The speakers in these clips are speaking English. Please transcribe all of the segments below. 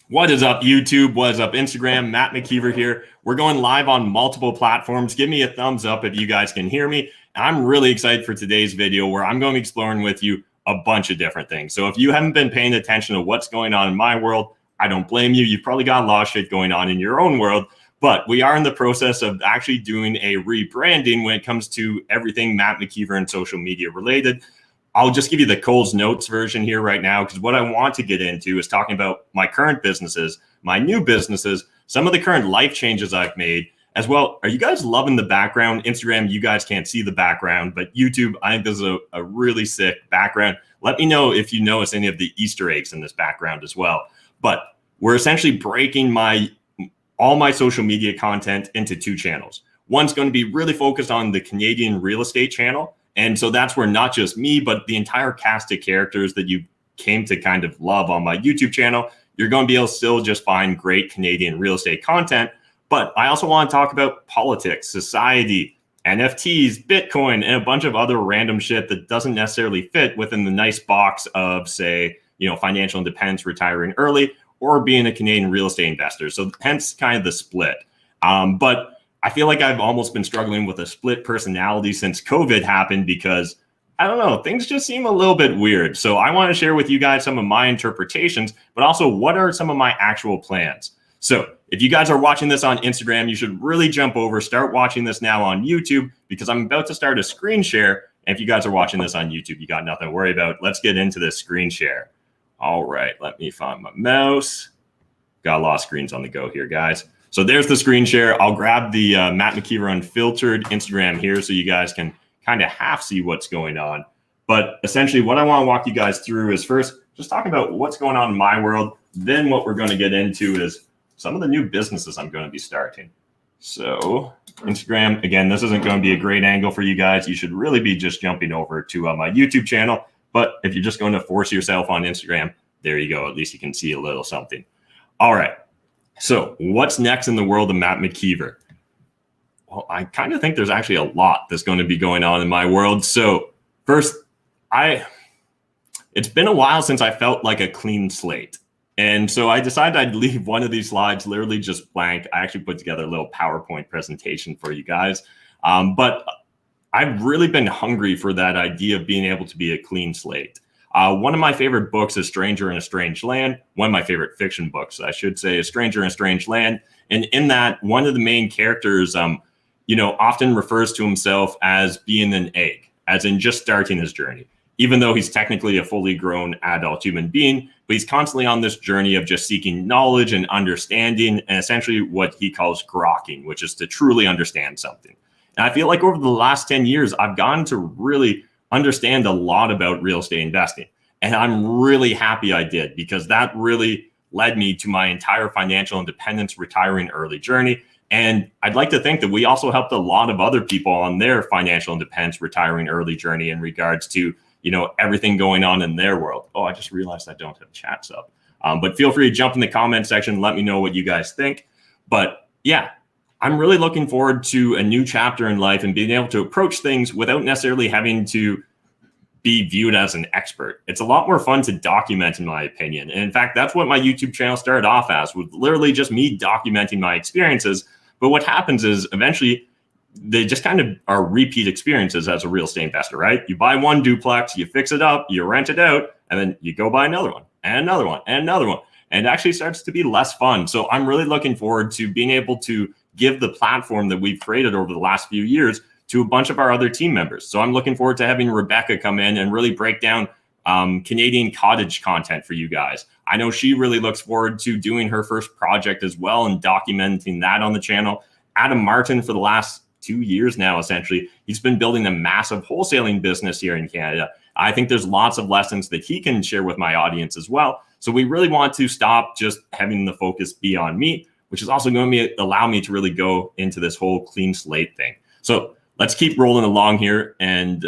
What is up, YouTube? What is up, Instagram? Matt McKeever here. We're going live on multiple platforms. Give me a thumbs up if you guys can hear me. I'm really excited for today's video where I'm going to be exploring with you a bunch of different things. So if you haven't been paying attention to what's going on in my world, I don't blame you. You've probably got a lot of shit going on in your own world, but we are in the process of actually doing a rebranding when it comes to everything Matt McKeever and social media related. I'll just give you the Cole's Notes version here right now, because what I want to get into is talking about my current businesses, my new businesses, some of the current life changes I've made as well. Are you guys loving the background? Instagram, you guys can't see the background, but YouTube, I think this is a really sick background. Let me know if you notice any of the Easter eggs in this background as well. But we're essentially breaking all my social media content into two channels. One's going to be really focused on the Canadian real estate channel. And so that's where not just me, but the entire cast of characters that you came to kind of love on my YouTube channel, you're going to be able to still just find great Canadian real estate content. But I also want to talk about politics, society, NFTs, Bitcoin, and a bunch of other random shit that doesn't necessarily fit within the nice box of, say, financial independence, retiring early, or being a Canadian real estate investor. So hence kind of the split. But I feel like I've almost been struggling with a split personality since COVID happened because, I don't know, things just seem a little bit weird. So I want to share with you guys some of my interpretations, but also what are some of my actual plans. So if you guys are watching this on Instagram, you should really jump over, start watching this now on YouTube, because I'm about to start a screen share. And if you guys are watching this on YouTube, you got nothing to worry about. Let's get into this screen share. All right, let me find my mouse. Got a lot of screens on the go here, guys. So there's the screen share. I'll grab the Matt McKeever Unfiltered Instagram here so you guys can kind of half see what's going on. But essentially what I want to walk you guys through is first, just talking about what's going on in my world. Then what we're going to get into is some of the new businesses I'm going to be starting. So Instagram, again, this isn't going to be a great angle for you guys. You should really be just jumping over to my YouTube channel. But if you're just going to force yourself on Instagram, there you go. At least you can see a little something. All right. So what's next in the world of Matt McKeever? Well, I kind of think there's actually a lot that's going to be going on in my world. So first, it's been a while since I felt like a clean slate. And so I decided I'd leave one of these slides literally just blank. I actually put together a little PowerPoint presentation for you guys. But I've really been hungry for that idea of being able to be a clean slate. One of my favorite books is Stranger in a Strange Land. One of my favorite fiction books, I should say, is Stranger in a Strange Land. And in that, one of the main characters, often refers to himself as being an egg, as in just starting his journey, even though he's technically a fully grown adult human being. But he's constantly on this journey of just seeking knowledge and understanding, and essentially what he calls grokking, which is to truly understand something. And I feel like over the last 10 years, I've gotten to really understand a lot about real estate investing. And I'm really happy I did, because that really led me to my entire financial independence, retiring early journey. And I'd like to think that we also helped a lot of other people on their financial independence, retiring early journey in regards to, everything going on in their world. Oh, I just realized I don't have chats up. But feel free to jump in the comment section. Let me know what you guys think. But yeah, I'm really looking forward to a new chapter in life and being able to approach things without necessarily having to be viewed as an expert. It's a lot more fun to document, in my opinion. And in fact, that's what my YouTube channel started off as, with literally just me documenting my experiences. But what happens is eventually they just kind of are repeat experiences as a real estate investor, right? You buy one duplex, you fix it up, you rent it out, and then you go buy another one and another one and another one. And it actually starts to be less fun. So I'm really looking forward to being able to give the platform that we've created over the last few years to a bunch of our other team members. So I'm looking forward to having Rebecca come in and really break down Canadian cottage content for you guys. I know she really looks forward to doing her first project as well and documenting that on the channel. Adam Martin, for the last 2 years now, essentially, he's been building a massive wholesaling business here in Canada. I think there's lots of lessons that he can share with my audience as well. So we really want to stop just having the focus be on me, which is also going to allow me to really go into this whole clean slate thing. So let's keep rolling along here and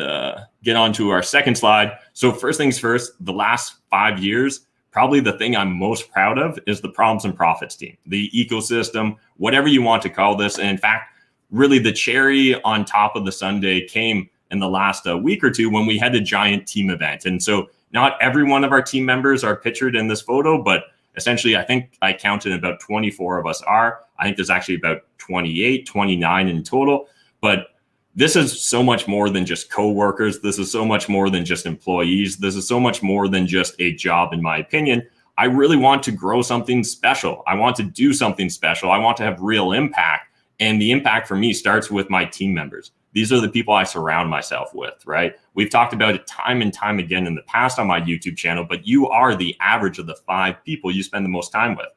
get on to our second slide. So first things first, the last 5 years, probably the thing I'm most proud of is the Problems and Profits team, the ecosystem, whatever you want to call this. And in fact, really the cherry on top of the sundae came in the last week or two when we had a giant team event. And so not every one of our team members are pictured in this photo, but essentially, I think I counted about 24 of us are. I think there's actually about 28, 29 in total. But this is so much more than just coworkers. This is so much more than just employees. This is so much more than just a job, in my opinion. I really want to grow something special. I want to do something special. I want to have real impact. And the impact for me starts with my team members. These are the people I surround myself with, right? We've talked about it time and time again in the past on my YouTube channel, but you are the average of the 5 people you spend the most time with.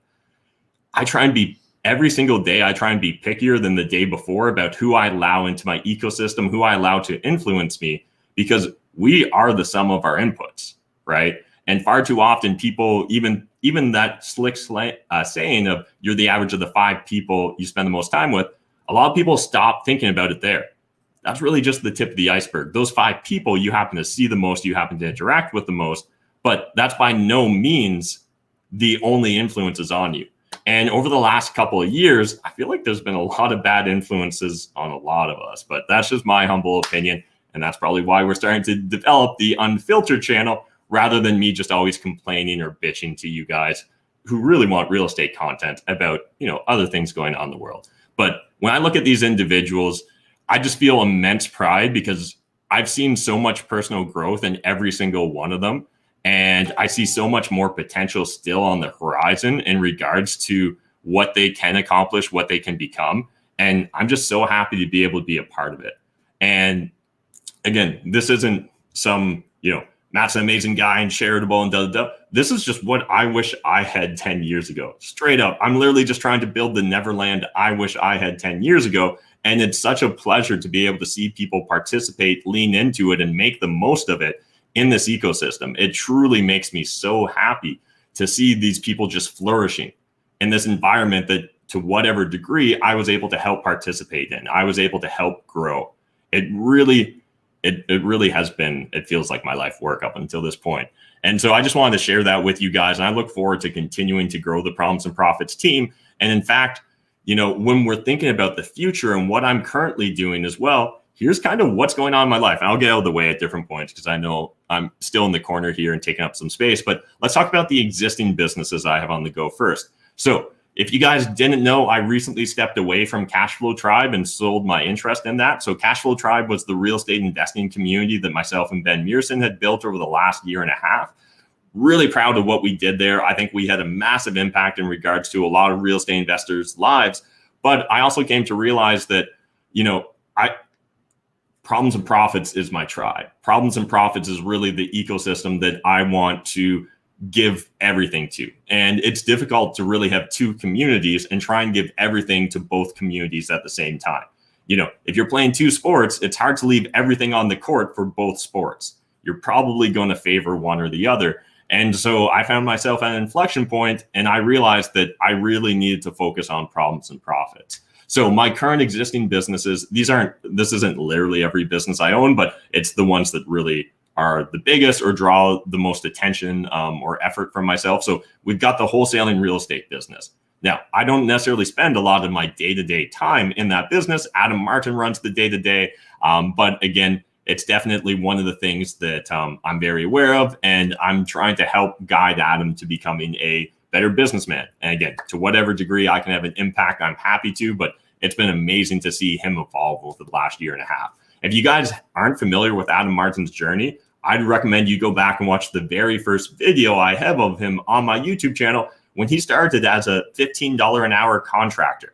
I try and be every single day, I try and be pickier than the day before about who I allow into my ecosystem, who I allow to influence me, because we are the sum of our inputs, right? And far too often, people, even that slick saying of you're the average of the 5 people you spend the most time with, a lot of people stop thinking about it there. That's really just the tip of the iceberg. Those 5 people you happen to see the most, you happen to interact with the most, but that's by no means the only influences on you. And over the last couple of years, I feel like there's been a lot of bad influences on a lot of us, but that's just my humble opinion. And that's probably why we're starting to develop the Unfiltered channel, rather than me just always complaining or bitching to you guys who really want real estate content about, other things going on in the world. But when I look at these individuals, I just feel immense pride because I've seen so much personal growth in every single one of them. And I see so much more potential still on the horizon in regards to what they can accomplish, what they can become. And I'm just so happy to be able to be a part of it. And again, this isn't some, Matt's an amazing guy and charitable and da-da-da. This is just what I wish I had 10 years ago. Straight up. I'm literally just trying to build the Neverland I wish I had 10 years ago. And it's such a pleasure to be able to see people participate, lean into it, and make the most of it in this ecosystem. It truly makes me so happy to see these people just flourishing in this environment that, to whatever degree, I was able to help participate in. I was able to help grow. It really has been, it feels like my life work up until this point. And so I just wanted to share that with you guys. And I look forward to continuing to grow the Problems and Profits team. And in fact, when we're thinking about the future and what I'm currently doing as well, here's kind of what's going on in my life. And I'll get out of the way at different points because I know I'm still in the corner here and taking up some space. But let's talk about the existing businesses I have on the go first. So if you guys didn't know, I recently stepped away from Cashflow Tribe and sold my interest in that. So Cashflow Tribe was the real estate investing community that myself and Ben Mearson had built over the last year and a half. Really proud of what we did there. I think we had a massive impact in regards to a lot of real estate investors' lives. But I also came to realize that, Problems and Profits is my tribe. Problems and Profits is really the ecosystem that I want to give everything to. And it's difficult to really have 2 communities and try and give everything to both communities at the same time. If you're playing 2 sports, it's hard to leave everything on the court for both sports. You're probably going to favor one or the other. And so I found myself at an inflection point, and I realized that I really needed to focus on Problems and Profits. So my current existing businesses, this isn't literally every business I own, but it's the ones that really are the biggest or draw the most attention or effort from myself. So we've got the wholesaling real estate business. Now, I don't necessarily spend a lot of my day-to-day time in that business. Adam Martin runs the day-to-day. But again, it's definitely one of the things that I'm very aware of, and I'm trying to help guide Adam to becoming a better businessman. And again, to whatever degree I can have an impact, I'm happy to, but it's been amazing to see him evolve over the last year and a half. If you guys aren't familiar with Adam Martin's journey, I'd recommend you go back and watch the very first video I have of him on my YouTube channel when he started as a $15 an hour contractor.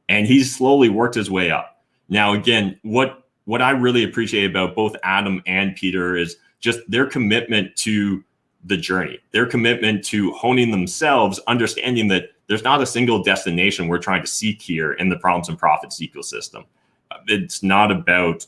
And he's slowly worked his way up. Now, again, what I really appreciate about both Adam and Peter is just their commitment to the journey, their commitment to honing themselves, understanding that there's not a single destination we're trying to seek here in the Problems and Profits ecosystem. It's not about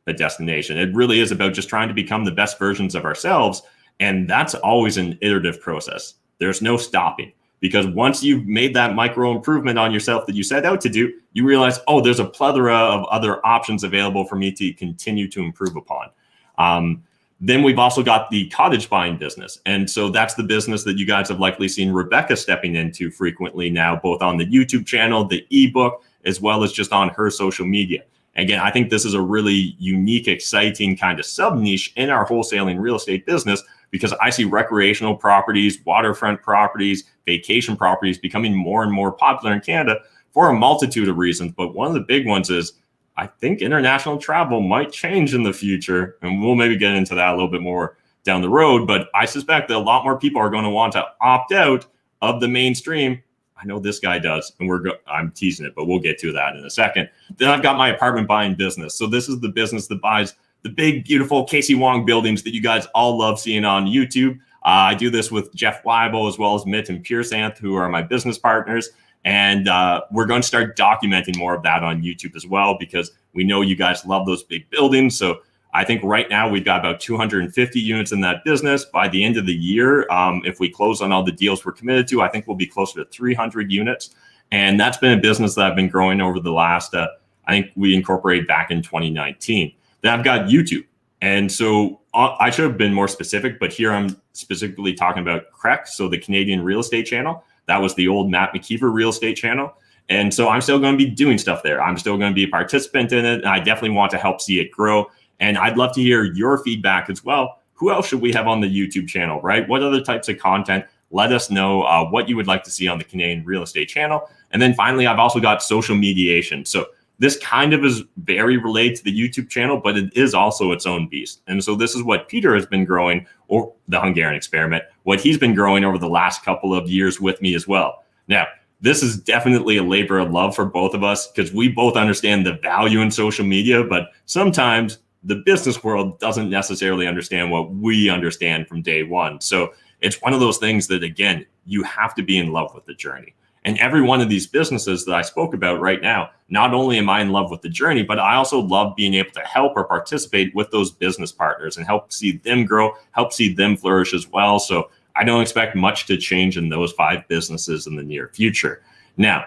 a destination. It really is about just trying to become the best versions of ourselves. And that's always an iterative process. There's no stopping, because once you've made that micro improvement on yourself that you set out to do, you realize, oh, there's a plethora of other options available for me to continue to improve upon. Then we've also got the cottage buying business. And so that's the business that you guys have likely seen Rebecca stepping into frequently now, both on the YouTube channel, the ebook, as well as just on her social media. Again, I think this is a really unique, exciting kind of sub niche in our wholesaling real estate business, because I see recreational properties, waterfront properties, vacation properties becoming more and more popular in Canada for a multitude of reasons. But one of the big ones is I think international travel might change in the future, and we'll maybe get into that a little bit more down the road. But I suspect that a lot more people are going to want to opt out of the mainstream. I know this guy does, and I'm teasing it, but we'll get to that in a second. Then I've got my apartment buying business. So this is the business that buys the big, beautiful Casey Wong buildings that you guys all love seeing on YouTube. I do this with Jeff Weibel as well as Mitt and Pearsanth, who are my business partners. And we're going to start documenting more of that on YouTube as well, because we know you guys love those big buildings. So I think right now we've got about 250 units in that business. By the end of the year, if we close on all the deals we're committed to, I think we'll be closer to 300 units. And that's been a business that I've been growing over the last, I think we incorporated back in 2019. Then I've got YouTube. And so I should have been more specific, but here I'm specifically talking about CREC, so the Canadian Real Estate Channel. That was the old Matt McKeever Real Estate Channel. And so I'm still going to be doing stuff there. I'm still going to be a participant in it. And I definitely want to help see it grow. And I'd love to hear your feedback as well. Who else should we have on the YouTube channel, right? What other types of content? Let us know what you would like to see on the Canadian Real Estate Channel. And then finally, I've also got social mediation. So this kind of is very related to the YouTube channel, but it is also its own beast. And so this is what Peter has been growing, or the Hungarian experiment, what he's been growing over the last couple of years with me as well. Now, this is definitely a labor of love for both of us, because we both understand the value in social media, but sometimes the business world doesn't necessarily understand what we understand from day one. So it's one of those things that, again, you have to be in love with the journey. And every one of these businesses that I spoke about right now, not only am I in love with the journey, but I also love being able to help or participate with those business partners and help see them grow, help see them flourish as well. So I don't expect much to change in those 5 businesses in the near future. Now,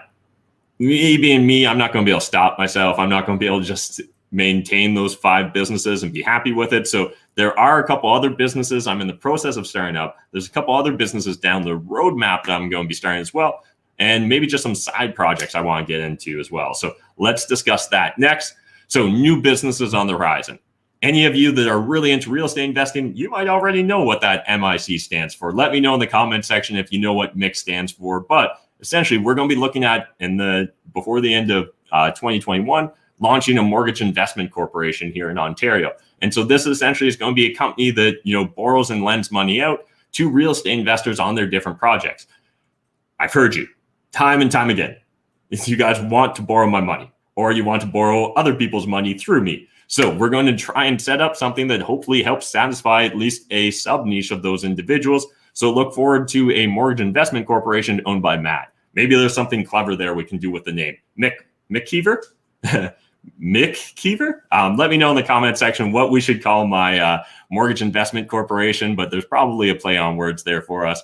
me being me, I'm not going to be able to stop myself. I'm not going to be able to just maintain those 5 businesses and be happy with it. So there are a couple other businesses I'm in the process of starting up. There's a couple other businesses down the roadmap that I'm going to be starting as well. And maybe just some side projects I want to get into as well. So let's discuss that next. So new businesses on the horizon. Any of you that are really into real estate investing, you might already know what that MIC stands for. Let me know in the comment section if you know what MIC stands for. But essentially, we're going to be looking at, before the end of 2021, launching a mortgage investment corporation here in Ontario. And so this essentially is going to be a company that borrows and lends money out to real estate investors on their different projects. I've heard you time and time again. If you guys want to borrow my money, or you want to borrow other people's money through me. So we're going to try and set up something that hopefully helps satisfy at least a sub niche of those individuals. So look forward to a mortgage investment corporation owned by Matt. Maybe there's something clever there we can do with the name. McKeever? McKeever? Let me know in the comment section what we should call my mortgage investment corporation, but there's probably a play on words there for us.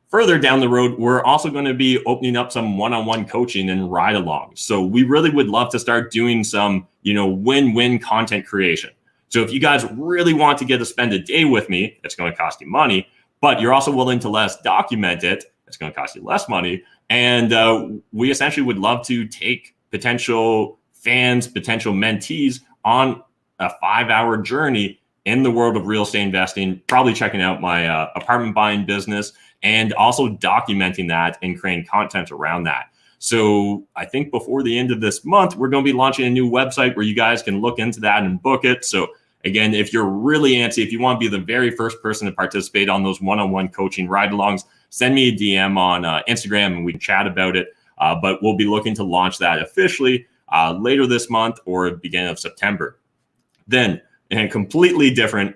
Further down the road, we're also going to be opening up some one-on-one coaching and ride-alongs. So we really would love to start doing some, win-win content creation. So if you guys really want to get to spend a day with me, it's going to cost you money, but you're also willing to let us document it, it's going to cost you less money. And we essentially would love to take potential fans, potential mentees on a 5-hour journey in the world of real estate investing, probably checking out my apartment buying business, and also documenting that and creating content around that. So I think before the end of this month, we're going to be launching a new website where you guys can look into that and book it. So again, if you're really antsy, if you want to be the very first person to participate on those one-on-one coaching ride-alongs, send me a DM on Instagram and we can chat about it. But we'll be looking to launch that officially later this month or beginning of September. Then, and completely different,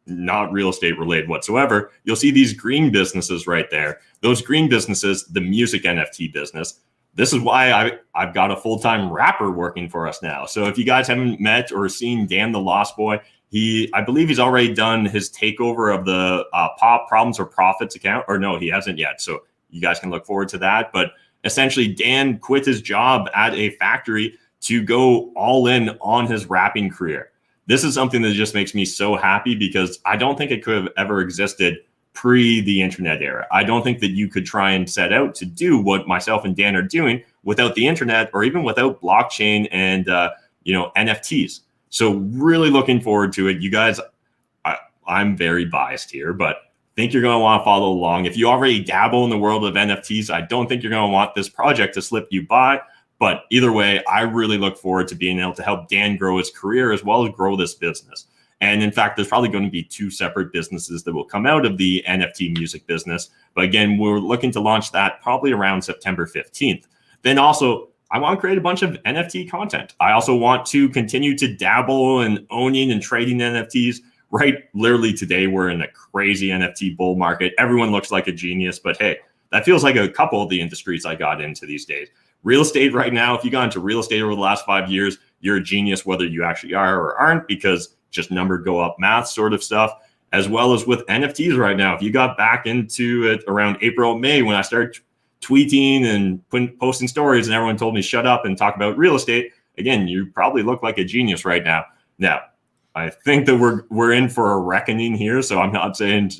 not real estate related whatsoever, you'll see these green businesses right there. Those green businesses, the music NFT business. This is why I've got a full-time rapper working for us now. So if you guys haven't met or seen Dan the Lost Boy, I believe he's already done his takeover of the Pop Problems or Profits account. Or no, he hasn't yet. So you guys can look forward to that. But essentially, Dan quit his job at a factory to go all in on his rapping career. This is something that just makes me so happy because I don't think it could have ever existed pre the internet era. I don't think that you could try and set out to do what myself and Dan are doing without the internet or even without blockchain and NFTs. So really looking forward to it. You guys, I'm very biased here, but I think you're going to want to follow along. If you already dabble in the world of NFTs, I don't think you're going to want this project to slip you by. But either way, I really look forward to being able to help Dan grow his career as well as grow this business. And in fact, there's probably going to be 2 separate businesses that will come out of the NFT music business. But again, we're looking to launch that probably around September 15th. Then also, I want to create a bunch of NFT content. I also want to continue to dabble in owning and trading NFTs. Right, literally today, we're in a crazy NFT bull market. Everyone looks like a genius, but hey, that feels like a couple of the industries I got into these days. Real estate right now, if you got into real estate over the last 5 years, you're a genius whether you actually are or aren't, because just number go up math sort of stuff, as well as with NFTs right now. If you got back into it around April, May, when I started tweeting and posting stories and everyone told me shut up and talk about real estate, again, you probably look like a genius right now. Now, I think that we're in for a reckoning here, so I'm not saying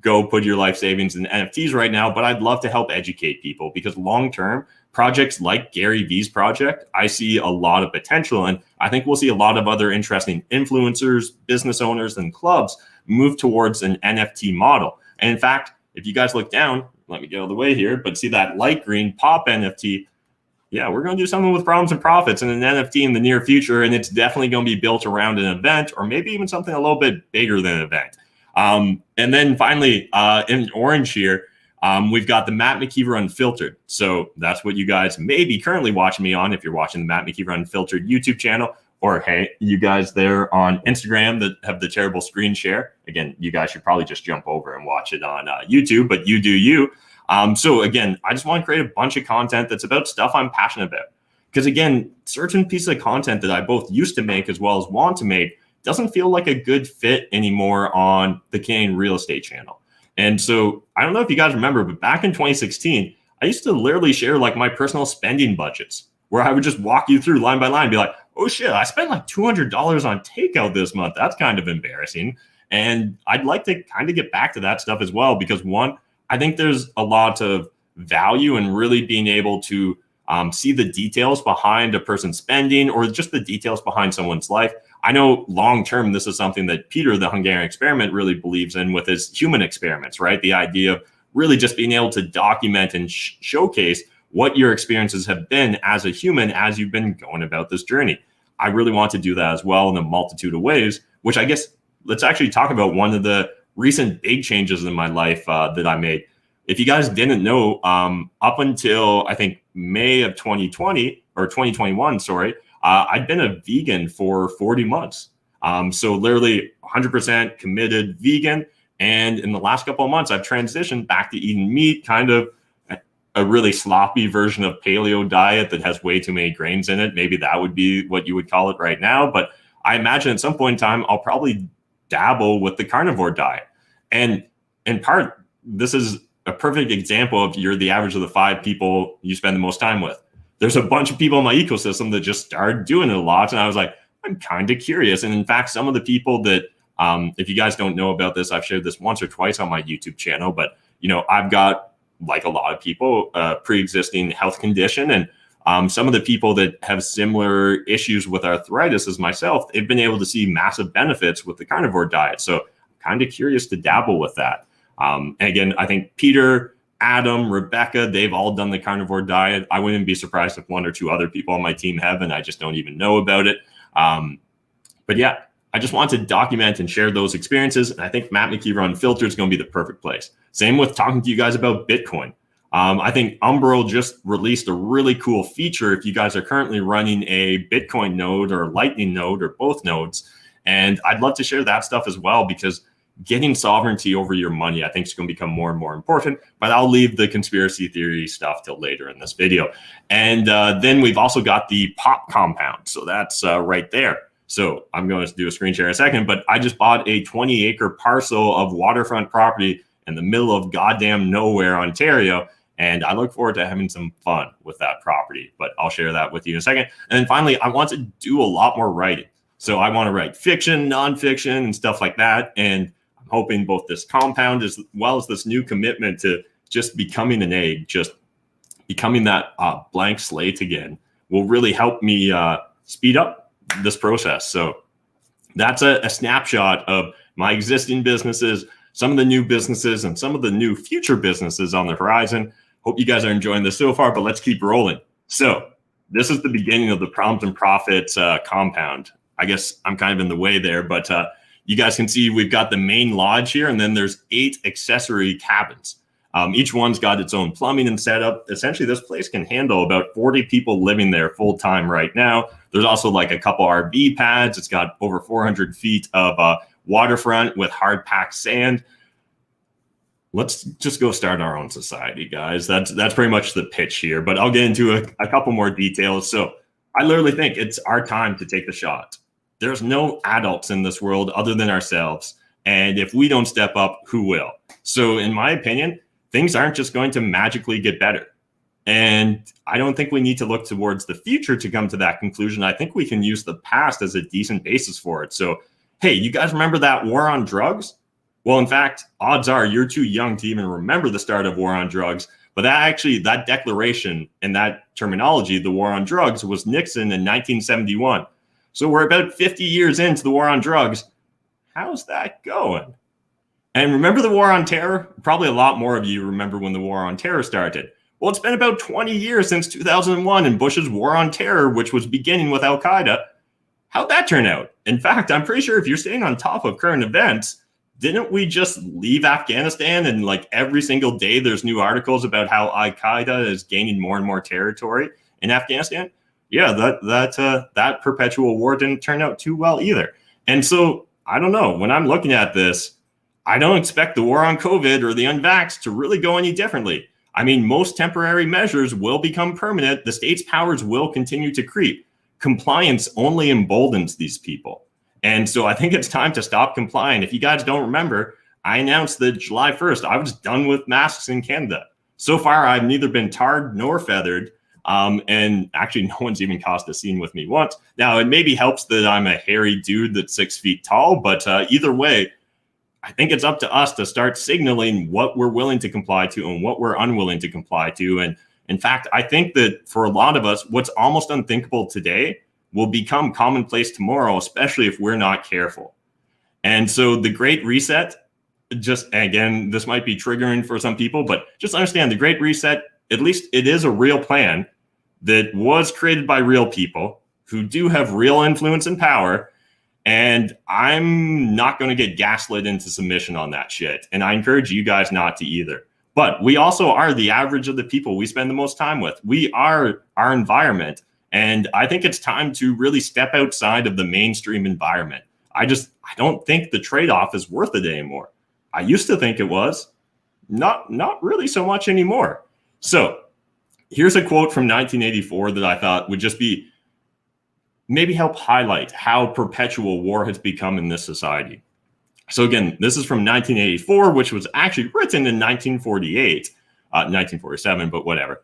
go put your life savings in NFTs right now, but I'd love to help educate people, because long-term, projects like Gary Vee's project, I see a lot of potential. And I think we'll see a lot of other interesting influencers, business owners, and clubs move towards an NFT model. And in fact, if you guys look down, let me get out of the way here, but see that light green pop NFT? Yeah, we're going to do something with Problems and Profits and an NFT in the near future. And it's definitely going to be built around an event, or maybe even something a little bit bigger than an event. And then finally, in orange here, we've got the Matt McKeever Unfiltered. So that's what you guys may be currently watching me on if you're watching the Matt McKeever Unfiltered YouTube channel. Or, hey, you guys there on Instagram that have the terrible screen share. Again, you guys should probably just jump over and watch it on YouTube, but you do you. So again, I just want to create a bunch of content that's about stuff I'm passionate about. Because again, certain pieces of content that I both used to make as well as want to make doesn't feel like a good fit anymore on the Canadian Real Estate channel. And so I don't know if you guys remember, but back in 2016, I used to literally share like my personal spending budgets, where I would just walk you through line by line, be like, oh shit, I spent like $200 on takeout this month. That's kind of embarrassing. And I'd like to kind of get back to that stuff as well, because one, I think there's a lot of value in really being able to see the details behind a person's spending, or just the details behind someone's life. I know long-term, this is something that Peter, the Hungarian experiment, really believes in with his human experiments, right? The idea of really just being able to document and showcase what your experiences have been as a human as you've been going about this journey. I really want to do that as well in a multitude of ways, which I guess let's actually talk about one of the recent big changes in my life that I made. If you guys didn't know, up until I think May of 2020 or 2021, sorry, I'd been a vegan for 40 months. So literally 100% committed vegan. And in the last couple of months, I've transitioned back to eating meat, kind of a really sloppy version of paleo diet that has way too many grains in it. Maybe that would be what you would call it right now. But I imagine at some point in time, I'll probably dabble with the carnivore diet. And in part, this is a perfect example of you're the average of the 5 people you spend the most time with. There's a bunch of people in my ecosystem that just started doing it a lot. And I was like, I'm kind of curious. And in fact, some of the people that, if you guys don't know about this, I've shared this once or twice on my YouTube channel, but I've got, like a lot of people, pre-existing health condition. And some of the people that have similar issues with arthritis as myself, they've been able to see massive benefits with the carnivore diet. So I'm kind of curious to dabble with that. And again, I think Peter, Adam, Rebecca, they've all done the carnivore diet. I wouldn't be surprised if 1 or 2 other people on my team have, and I just don't even know about it. But yeah, I just want to document and share those experiences. And I think Matt McKeever Unfiltered is going to be the perfect place. Same with talking to you guys about Bitcoin. I think Umbro just released a really cool feature if you guys are currently running a Bitcoin node or a Lightning node or both nodes. And I'd love to share that stuff as well, because getting sovereignty over your money, I think, is going to become more and more important. But I'll leave the conspiracy theory stuff till later in this video. And then we've also got the POP compound. So that's right there. So I'm going to do a screen share in a second, but I just bought a 20-acre parcel of waterfront property in the middle of goddamn nowhere, Ontario. And I look forward to having some fun with that property, but I'll share that with you in a second. And then finally, I want to do a lot more writing. So I want to write fiction, nonfiction, and stuff like that. And I'm hoping both this compound as well as this new commitment to just becoming an egg, just becoming that blank slate again, will really help me speed up this process. So that's a snapshot of my existing businesses, some of the new businesses, and some of the new future businesses on the horizon. Hope you guys are enjoying this so far, but let's keep rolling. So this is the beginning of the Problems and Profits compound. I guess I'm kind of in the way there, but you guys can see we've got the main lodge here, and then there's 8 accessory cabins. Each one's got its own plumbing and setup. Essentially, this place can handle about 40 people living there full time right now. There's also like a couple RV pads. It's got over 400 feet of waterfront with hard packed sand. Let's just go start our own society, guys. That's pretty much the pitch here, but I'll get into a couple more details. So I literally think it's our time to take the shot. There's no adults in this world other than ourselves. And if we don't step up, who will? So in my opinion, things aren't just going to magically get better. And I don't think we need to look towards the future to come to that conclusion. I think we can use the past as a decent basis for it. So, hey, you guys remember that war on drugs? Well, in fact, odds are you're too young to even remember the start of war on drugs. But that declaration and that terminology, the war on drugs, was Nixon in 1971. So we're about 50 years into the war on drugs. How's that going? And remember the war on terror? Probably a lot more of you remember when the war on terror started. Well, it's been about 20 years since 2001 and Bush's war on terror, which was beginning with Al-Qaeda. How'd that turn out? In fact, I'm pretty sure if you're staying on top of current events, didn't we just leave Afghanistan and like every single day there's new articles about how Al-Qaeda is gaining more and more territory in Afghanistan? Yeah, that perpetual war didn't turn out too well either. And so I don't know, when I'm looking at this, I don't expect the war on COVID or the unvaxxed to really go any differently. I mean, most temporary measures will become permanent. The state's powers will continue to creep. Compliance only emboldens these people. And so I think it's time to stop complying. If you guys don't remember, I announced that July 1st, I was done with masks in Canada. So far, I've neither been tarred nor feathered. And actually, no one's even caused a scene with me once. Now, it maybe helps that I'm a hairy dude that's 6 feet tall, but either way, I think it's up to us to start signaling what we're willing to comply to and what we're unwilling to comply to. And in fact, I think that for a lot of us, what's almost unthinkable today will become commonplace tomorrow, especially if we're not careful. And so the Great Reset, just again, this might be triggering for some people, but just understand the Great Reset, at least it is a real plan that was created by real people who do have real influence and power. And I'm not going to get gaslit into submission on that shit. And I encourage you guys not to either. But we also are the average of the people we spend the most time with. We are our environment. And I think it's time to really step outside of the mainstream environment. I don't think the trade-off is worth it anymore. I used to think it was. Not really so much anymore. So here's a quote from 1984 that I thought would just be maybe help highlight how perpetual war has become in this society. So again, this is from 1984, which was actually written in 1948, 1947, but whatever.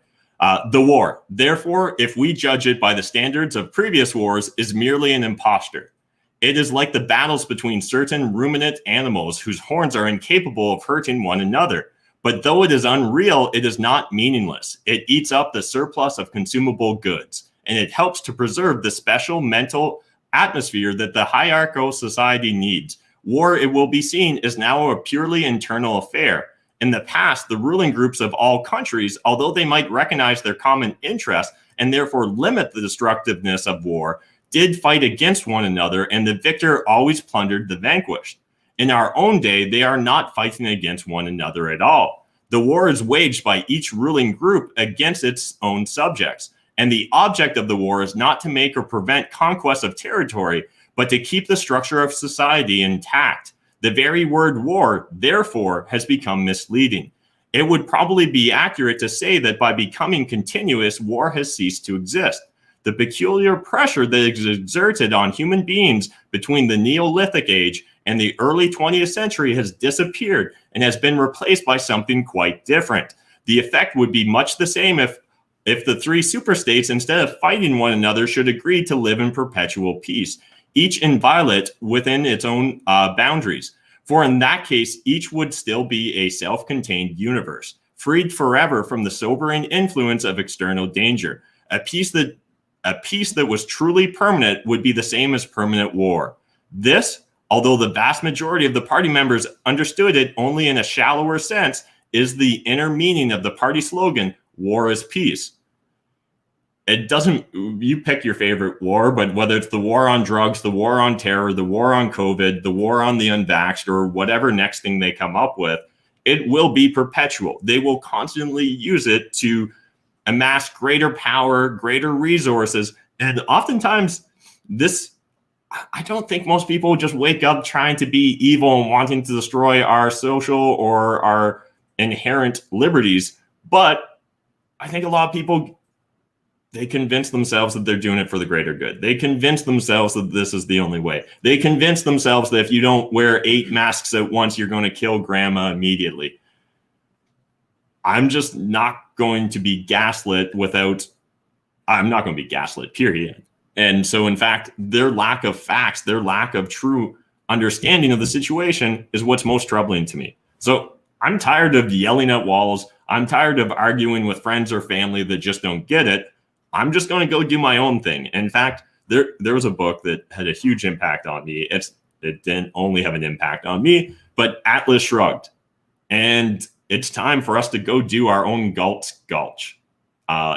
The war, therefore, if we judge it by the standards of previous wars, is merely an imposture. It is like the battles between certain ruminant animals whose horns are incapable of hurting one another. But though it is unreal, it is not meaningless. It eats up the surplus of consumable goods, and it helps to preserve the special mental atmosphere that the hierarchical society needs. War, it will be seen, is now a purely internal affair. In the past, the ruling groups of all countries, although they might recognize their common interest and therefore limit the destructiveness of war, did fight against one another, and the victor always plundered the vanquished. In our own day, they are not fighting against one another at all. The war is waged by each ruling group against its own subjects, and the object of the war is not to make or prevent conquest of territory, but to keep the structure of society intact. The very word war, therefore, has become misleading. It would probably be accurate to say that by becoming continuous, war has ceased to exist. The peculiar pressure that is exerted on human beings between the Neolithic age and the early 20th century has disappeared and has been replaced by something quite different. The effect would be much the same if the three superstates, instead of fighting one another, should agree to live in perpetual peace, each inviolate within its own boundaries. For in that case, each would still be a self-contained universe, freed forever from the sobering influence of external danger. A peace that was truly permanent would be the same as permanent war. This, although the vast majority of the party members understood it only in a shallower sense, is the inner meaning of the party slogan, "War is peace." It doesn't, you pick your favorite war, but whether it's the war on drugs, the war on terror, the war on COVID, the war on the unvaxxed, or whatever next thing they come up with, it will be perpetual. They will constantly use it to amass greater power, greater resources. And oftentimes I don't think most people just wake up trying to be evil and wanting to destroy our social or our inherent liberties. But I think a lot of people, they convince themselves that they're doing it for the greater good. They convince themselves that this is the only way. They convince themselves that if you don't wear 8 masks at once, you're going to kill grandma immediately. I'm just not going to be gaslit I'm not going to be gaslit, period. And so, in fact, their lack of facts, their lack of true understanding of the situation is what's most troubling to me. So I'm tired of yelling at walls. I'm tired of arguing with friends or family that just don't get it. I'm just going to go do my own thing. In fact, there was a book that had a huge impact on me. It didn't only have an impact on me, but Atlas Shrugged. And it's time for us to go do our own gulch,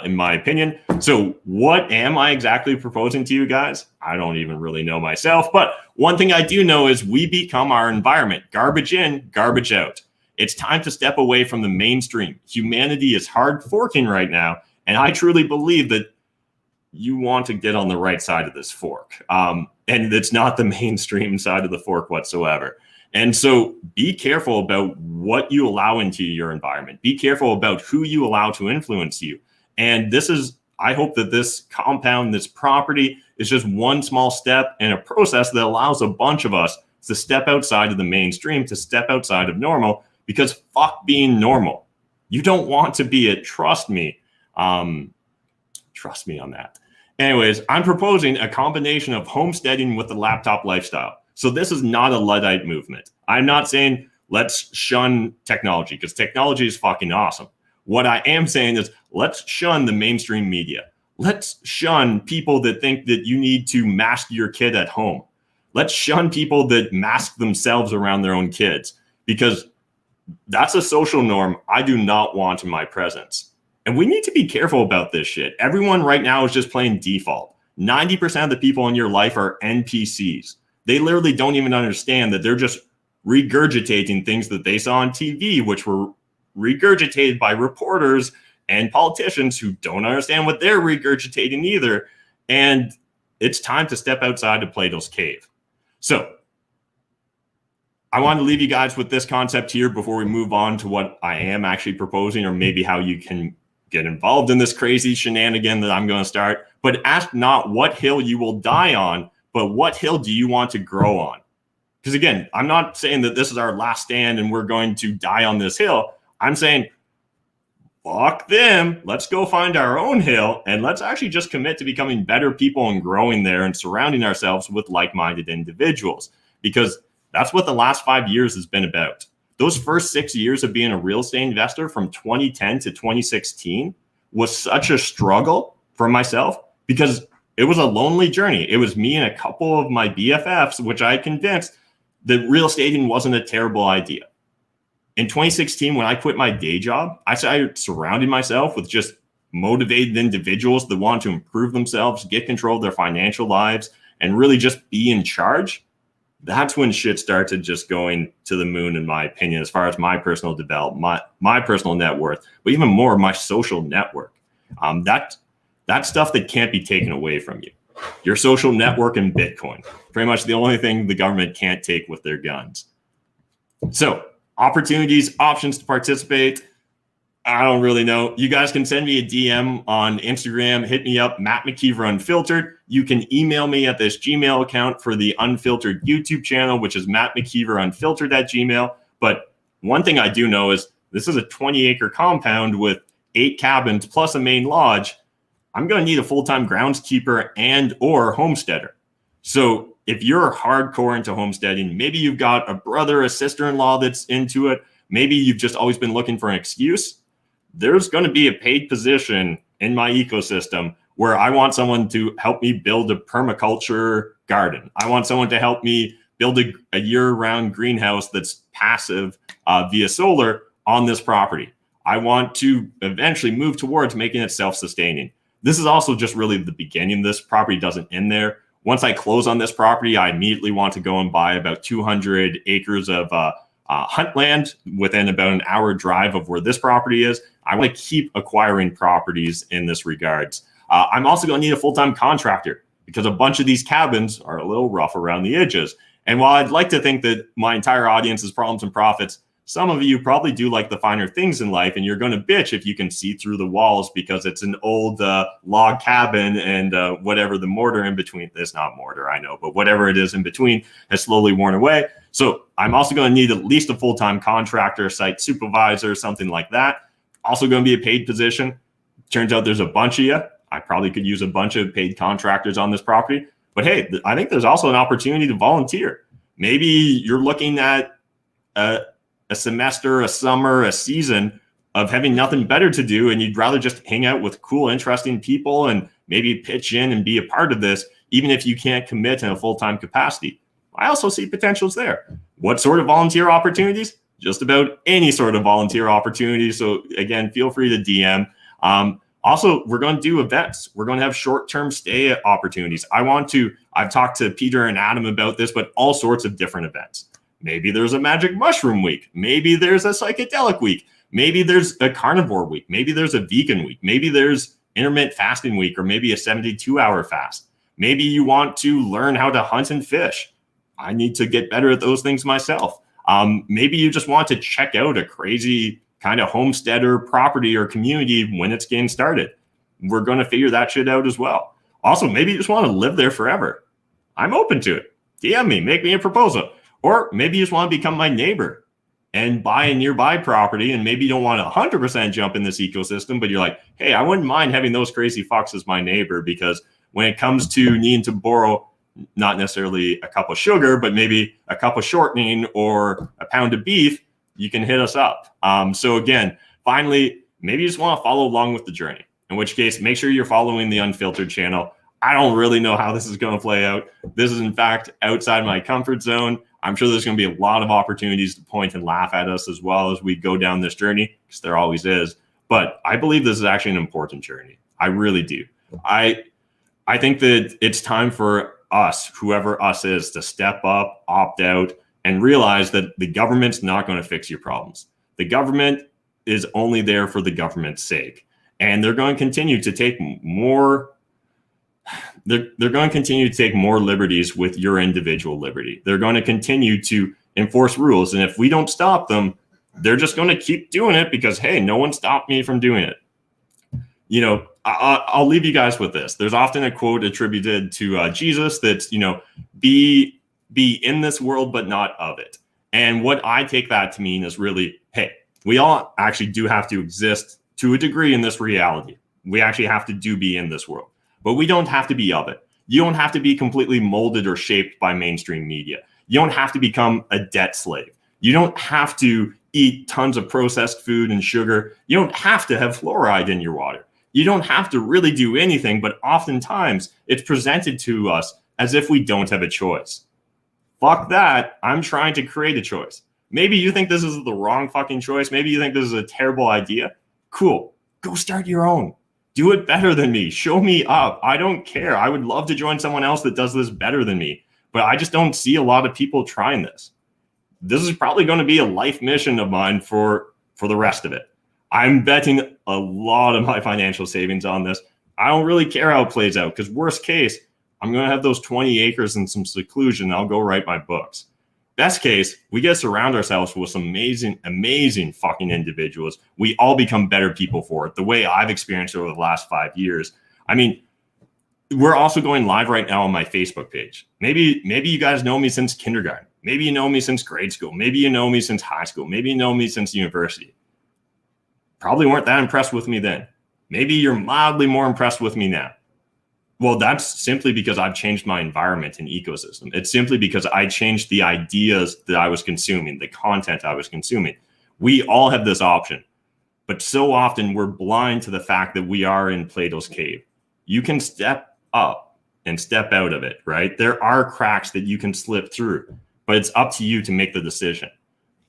in my opinion. So what am I exactly proposing to you guys? I don't even really know myself. But one thing I do know is we become our environment. Garbage in, garbage out. It's time to step away from the mainstream. Humanity is hard forking right now. And I truly believe that you want to get on the right side of this fork. And it's not the mainstream side of the fork whatsoever. And so be careful about what you allow into your environment. Be careful about who you allow to influence you. And I hope that this compound, this property, is just one small step in a process that allows a bunch of us to step outside of the mainstream, to step outside of normal, because fuck being normal. You don't want to be it. Trust me. Trust me on that. Anyways, I'm proposing a combination of homesteading with the laptop lifestyle. So this is not a Luddite movement. I'm not saying let's shun technology, because technology is fucking awesome. What I am saying is let's shun the mainstream media. Let's shun people that think that you need to mask your kid at home. Let's shun people that mask themselves around their own kids, because that's a social norm I do not want in my presence. And we need to be careful about this shit. Everyone right now is just playing default. 90% of the people in your life are NPCs. They literally don't even understand that they're just regurgitating things that they saw on TV, which were regurgitated by reporters and politicians who don't understand what they're regurgitating either. And it's time to step outside of Plato's cave. So I want to leave you guys with this concept here before we move on to what I am actually proposing, or maybe how you can get involved in this crazy shenanigan that I'm going to start. But ask not what hill you will die on, but what hill do you want to grow on? Because again, I'm not saying that this is our last stand and we're going to die on this hill. I'm saying, fuck them. Let's go find our own hill, and let's actually just commit to becoming better people and growing there and surrounding ourselves with like-minded individuals, because that's what the last 5 years has been about. Those first 6 years of being a real estate investor from 2010 to 2016 was such a struggle for myself, because it was a lonely journey. It was me and a couple of my BFFs, which I convinced that real estate wasn't a terrible idea. In 2016, when I quit my day job, I started surrounding myself with just motivated individuals that want to improve themselves, get control of their financial lives, and really just be in charge. That's when shit started just going to the moon, in my opinion, as far as my personal development, my personal net worth, but even more, my social network. That's stuff that can't be taken away from you. Your social network and Bitcoin, pretty much the only thing the government can't take with their guns. So opportunities, options to participate. I don't really know. You guys can send me a DM on Instagram. Hit me up, Matt McKeever Unfiltered. You can email me at this Gmail account for the Unfiltered YouTube channel, which is Matt McKeever Unfiltered at Gmail. But one thing I do know is this is a 20-acre compound with 8 cabins plus a main lodge. I'm going to need a full-time groundskeeper and or homesteader. So if you're hardcore into homesteading, maybe you've got a brother, a sister-in-law that's into it. Maybe you've just always been looking for an excuse. There's going to be a paid position in my ecosystem where I want someone to help me build a permaculture garden. I want someone to help me build a year-round greenhouse that's passive via solar on this property. I want to eventually move towards making it self-sustaining. This is also just really the beginning. This property doesn't end there. Once I close on this property, I immediately want to go and buy about 200 acres of hunt land within about an hour drive of where this property is. I want to keep acquiring properties in this regards. I'm also going to need a full-time contractor because a bunch of these cabins are a little rough around the edges. And while I'd like to think that my entire audience is problems and profits, some of you probably do like the finer things in life, and you're going to bitch if you can see through the walls because it's an old log cabin and whatever the mortar in between. It's not mortar, I know, but whatever it is in between has slowly worn away. So I'm also going to need at least a full-time contractor, site supervisor, something like that. Also going to be a paid position. Turns out there's a bunch of you. I probably could use a bunch of paid contractors on this property. But hey, I think there's also an opportunity to volunteer. Maybe you're looking at a semester, a summer, a season of having nothing better to do, and you'd rather just hang out with cool, interesting people and maybe pitch in and be a part of this, even if you can't commit in a full-time capacity. I also see potentials there. What sort of volunteer opportunities? Just about any sort of volunteer opportunity. So again, feel free to DM. Also, we're going to do events. We're going to have short-term stay opportunities. I've talked to Peter and Adam about this, but all sorts of different events. Maybe there's a magic mushroom week. Maybe there's a psychedelic week. Maybe there's a carnivore week. Maybe there's a vegan week. Maybe there's intermittent fasting week, or maybe a 72-hour fast. Maybe you want to learn how to hunt and fish. I need to get better at those things myself. Maybe you just want to check out a crazy kind of homesteader property or community when it's getting started. We're going to figure that shit out as well. Also, maybe you just want to live there forever. I'm open to it. DM me, make me a proposal. Or maybe you just want to become my neighbor and buy a nearby property, and maybe you don't want to 100% jump in this ecosystem, but you're like, hey, I wouldn't mind having those crazy fucks as my neighbor, because when it comes to needing to borrow not necessarily a cup of sugar, but maybe a cup of shortening or a pound of beef, you can hit us up. So again, finally, maybe you just want to follow along with the journey, in which case, make sure you're following the Unfiltered channel. I don't really know how this is going to play out. This is, in fact, outside my comfort zone. I'm sure there's going to be a lot of opportunities to point and laugh at us as well as we go down this journey, because there always is. But I believe this is actually an important journey. I really do. I think that it's time for us, whoever us is, to step up, opt out, and realize that the government's not going to fix your problems. The government is only there for the government's sake. And they're going to continue to take more they're going to continue to take more liberties with your individual liberty. They're going to continue to enforce rules. And if we don't stop them, they're just going to keep doing it because, hey, no one stopped me from doing it. You know, I'll leave you guys with this. There's often a quote attributed to Jesus that's, be in this world, but not of it. And what I take that to mean is really, hey, we all actually do have to exist to a degree in this reality. We actually have to be in this world. But we don't have to be of it. You don't have to be completely molded or shaped by mainstream media. You don't have to become a debt slave. You don't have to eat tons of processed food and sugar. You don't have to have fluoride in your water. You don't have to really do anything, but oftentimes it's presented to us as if we don't have a choice. Fuck that. I'm trying to create a choice. Maybe you think this is the wrong fucking choice. Maybe you think this is a terrible idea. Cool. Go start your own. Do it better than me. Show me up. I don't care. I would love to join someone else that does this better than me, but I just don't see a lot of people trying this. This is probably going to be a life mission of mine for the rest of it. I'm betting a lot of my financial savings on this. I don't really care how it plays out, because worst case, I'm going to have those 20 acres and some seclusion, and I'll go write my books. Best case, we get to surround ourselves with some amazing fucking individuals. We all become better people for it, the way I've experienced over the last 5 years. I mean, we're also going live right now on my Facebook page. Maybe you guys know me since kindergarten. Maybe you know me since grade school. Maybe you know me since high school. Maybe you know me since university. Probably weren't that impressed with me then. Maybe you're mildly more impressed with me now. Well, that's simply because I've changed my environment and ecosystem. It's simply because I changed the ideas that I was consuming, the content I was consuming. We all have this option, but so often we're blind to the fact that we are in Plato's cave. You can step up and step out of it, right? There are cracks that you can slip through, but it's up to you to make the decision.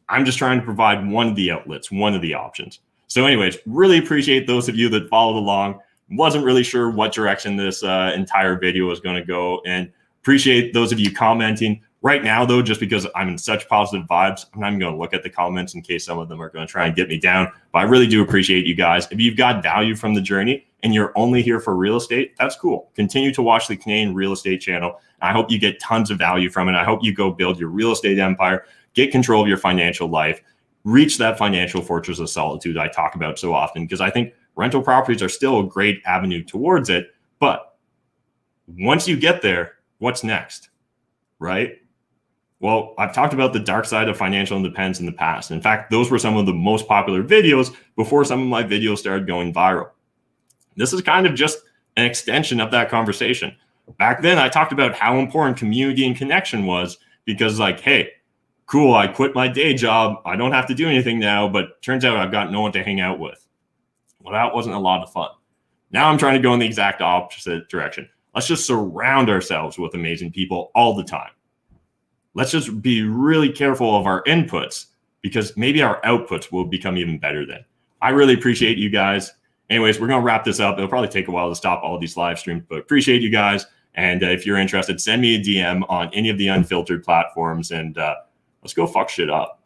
I'm just trying to provide one of the outlets, one of the options. So anyways, really appreciate those of you that followed along. Wasn't really sure what direction this entire video was going to go, and appreciate those of you commenting. Right now, though, just because I'm in such positive vibes, I'm not even going to look at the comments in case some of them are going to try and get me down. But I really do appreciate you guys. If you've got value from the journey and you're only here for real estate, that's cool. Continue to watch the Canadian Real Estate channel. I hope you get tons of value from it. I hope you go build your real estate empire, get control of your financial life, reach that financial fortress of solitude I talk about so often, because I think rental properties are still a great avenue towards it. But once you get there, what's next, right? Well, I've talked about the dark side of financial independence in the past. In fact, those were some of the most popular videos before some of my videos started going viral. This is kind of just an extension of that conversation. Back then, I talked about how important community and connection was, because like, hey, cool, I quit my day job. I don't have to do anything now, but turns out I've got no one to hang out with. Well, that wasn't a lot of fun. Now I'm trying to go in the exact opposite direction. Let's just surround ourselves with amazing people all the time. Let's just be really careful of our inputs, because maybe our outputs will become even better then. I really appreciate you guys. Anyways, we're going to wrap this up. It'll probably take a while to stop all these live streams, but appreciate you guys. And if you're interested, send me a DM on any of the Unfiltered platforms, and let's go fuck shit up.